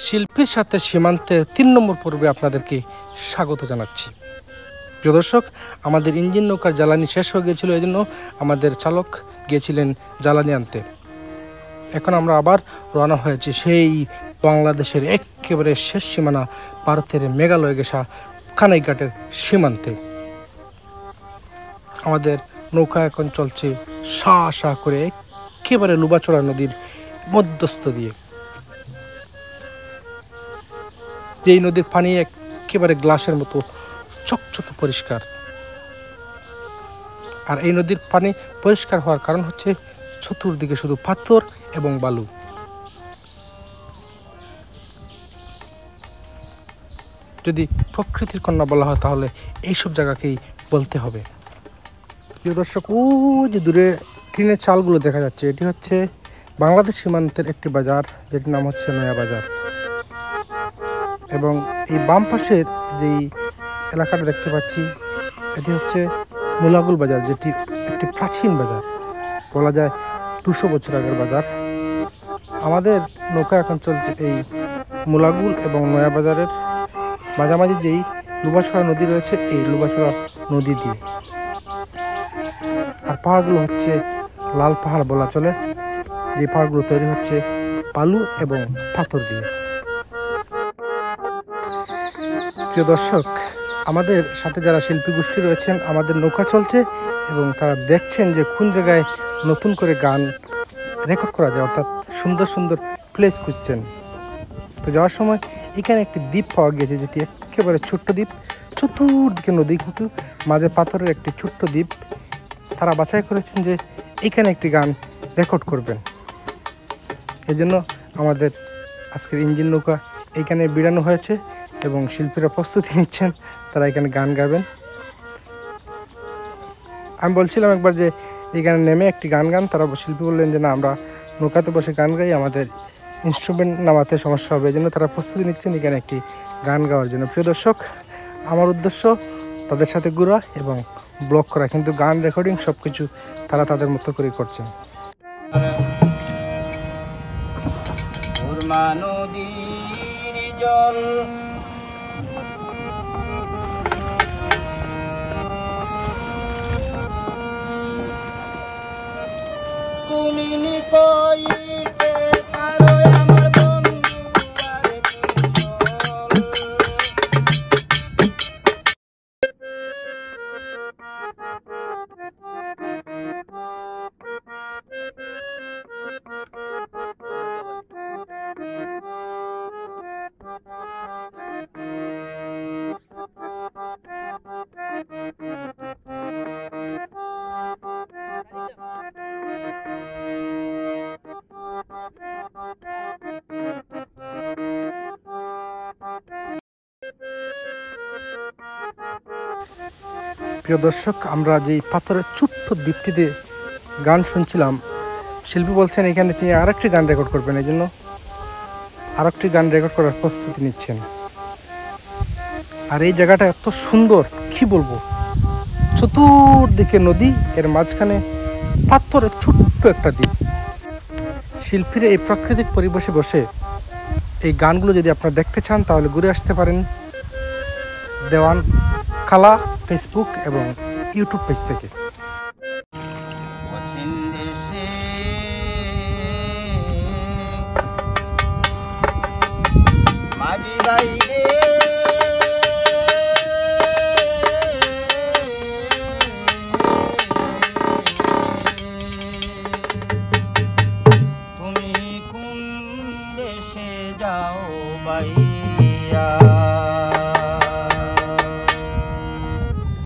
শিল্পীর সাথে সীমান্তের ৩ নম্বর পর্বে আপনাদেরকে স্বাগত জানাচ্ছি। প্রিয় দর্শক, আমাদের ইঞ্জিন নৌকার জ্বালানি শেষ হয়ে গিয়েছিল, এই জন্য আমাদের চালক গিয়েছিলেন জ্বালানি আনতে। এখন আমরা আবার রওনা হয়েছি সেই বাংলাদেশের একেবারে শেষ সীমানা ভারতের মেঘালয় ঘেঁষা কানাইঘাটের সীমান্তে। আমাদের নৌকা এখন চলছে সা সা করে একেবারে লুবাচড়া নদীর মধ্যস্থ দিয়ে। এই নদীর পানি একেবারে গ্লাসের মতো চকচকে পরিষ্কার। আর এই নদীর পানি পরিষ্কার হওয়ার কারণ হচ্ছে চতুর্দিকে শুধু পাথর এবং বালু। যদি প্রকৃতির কন্যা বলা হয় তাহলে এইসব জায়গাকেই বলতে হবে। প্রিয় দর্শক, ও যে দূরে টিনের চালগুলো দেখা যাচ্ছে, এটি হচ্ছে বাংলাদেশ সীমান্তের একটি বাজার, যেটির নাম হচ্ছে নয়া বাজার। এবং এই বাম পাশের যেই এলাকাটা দেখতে পাচ্ছি, এটি হচ্ছে মুলাগুল বাজার, যেটি একটি প্রাচীন বাজার, বলা যায় 200 বছর আগের বাজার। আমাদের নৌকা এখন চলছে এই মুলাগুল এবং নয়া বাজারের মাঝামাঝি যেই লুবাছড়া নদী রয়েছে, এই লুবাছড়া নদী দিয়ে। আর পাহাড়গুলো হচ্ছে লাল পাহাড় বলা চলে, যে পাহাড়গুলো তৈরি হচ্ছে বালু এবং পাথর দিয়ে। প্রিয় দর্শক, আমাদের সাথে যারা শিল্পী গোষ্ঠী রয়েছেন, আমাদের নৌকা চলছে এবং তারা দেখছেন যে কোন জায়গায় নতুন করে গান রেকর্ড করা যায়, অর্থাৎ সুন্দর সুন্দর প্লেস খুঁজছেন। তো যাওয়ার সময় এখানে একটি দ্বীপ পাওয়া গিয়েছে, যেটি একেবারে ছোট্ট দ্বীপ, চতুর্দিকে নদী, কিন্তু মাঝে পাথরের একটি ছোট্ট দ্বীপ। তারা বাছাই করেছেন যে এখানে একটি গান রেকর্ড করবেন। এই জন্য আমাদের আজকের ইঞ্জিন নৌকা এইখানে বিড়ানো হয়েছে এবং শিল্পীরা প্রস্তুতি নিচ্ছেন, তারা এখানে গান গাবেন। আমি বলছিলাম একবার যে এখানে নেমে একটি গান গান, তারা শিল্পী বললেন যে না, আমরা নৌকাতে বসে গান গাই, আমাদের ইনস্ট্রুমেন্ট নামাতে সমস্যা হবে, এই জন্য তারা প্রস্তুতি নিচ্ছেন এখানে একটি গান গাওয়ার জন্য। প্রিয় দর্শক, আমার উদ্দেশ্য তাদের সাথে ঘোরা এবং ব্লগ করা, কিন্তু গান রেকর্ডিং সব কিছু তারা তাদের মতো করে করছেন। নদীর জল তুমি নিকইতে পারো আমার বন্ধু আর প্রিয় দর্শক, আমরা যে পাথরের ছোট্ট দ্বীপটিতে গান শুনছিলাম, শিল্পী বলছেন এখানে তিনি আরেকটি গান রেকর্ড করবেন, এই জন্য আরেকটি গান রেকর্ড করার প্রস্তুতি নিচ্ছেন। আর এই জায়গাটা এত সুন্দর, কি বলবো, চতুর্দিকে নদী, এর মাঝখানে পাথরের ছোট্ট একটা দ্বীপ। শিল্পীরা এই প্রাকৃতিক পরিবেশে বসে এই গানগুলো যদি আপনারা দেখতে চান তাহলে ঘুরে আসতে পারেন দেওয়ান কালা ফেসবুক এবং ইউটিউব পেজ থেকে। মাঝি বাইরে তুমি কোন দেশে যাও বাইয়া।